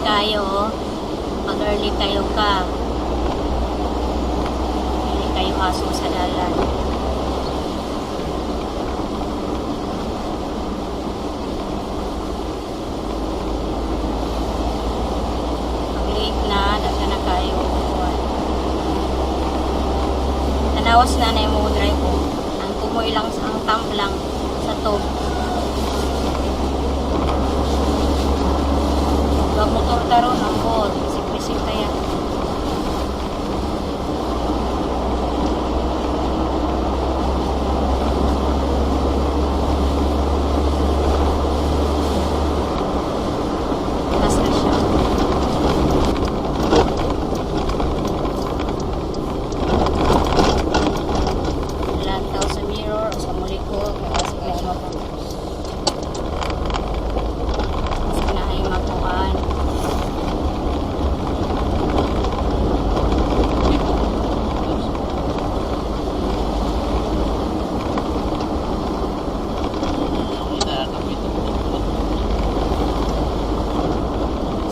kayo, pag early kayo ka, hindi kayo aso sa dalan. Pag late na, daga na kayo. Tanawas na na yung drive ko. Ang tumoy lang sa ang thumb lang sa to. Wag motor karon ang ball. Bisik-bisik kaya. Tas na siya. Lantaw sa mirror o sa mulikod. Kasi kaya matapos.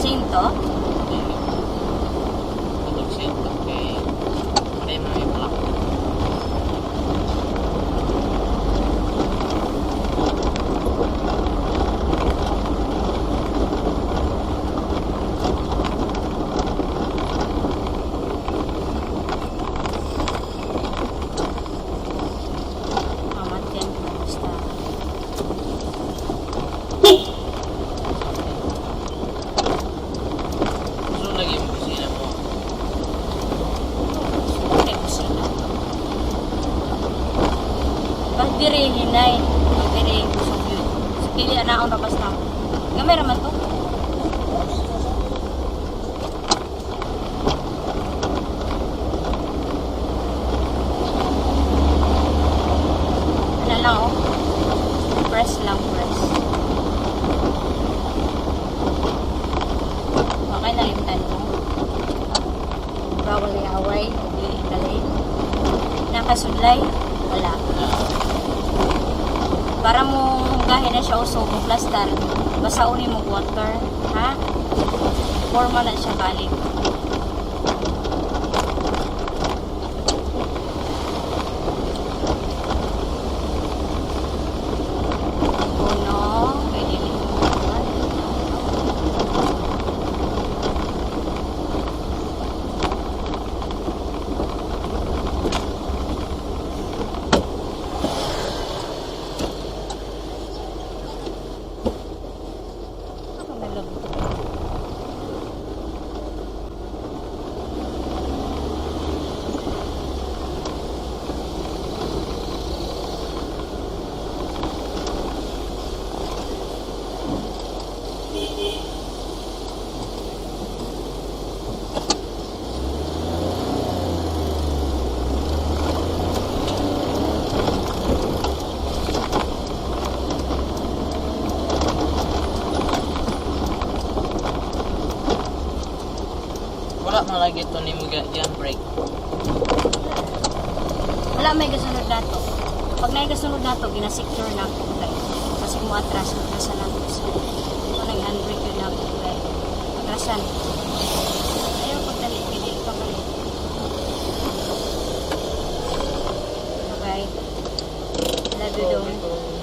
Sinto? Untuk sinto kay mga black. Mamat yan. Basta. Gusto lagi yung kusina mo. Okay, kusina. Pag diri, hinay. Pag diri, kusog yun. So, pili na akong rabas na. Gamay raman to. Ano lang, oh. Press lang, press. Okay, nalimtan mo. Bawal yaway, hindi kalay. Nakasudlay, wala. Para mo gahin na siya uso mo plaster, basta uni mo water, ha? Forma na siya kalit. Puno, pwede rin mo. Ako nalabot. Wala na lagi ito ni mga dyan break. Wala may kasunod na to. Pag may kasunod na to, ginasecure na ako. Kasi mo atras, atrasan na ako. Ito nag-handbrake yun na ako. Atrasan. Ayaw pagdali, pili ka ba? Okay. Love you, Dong.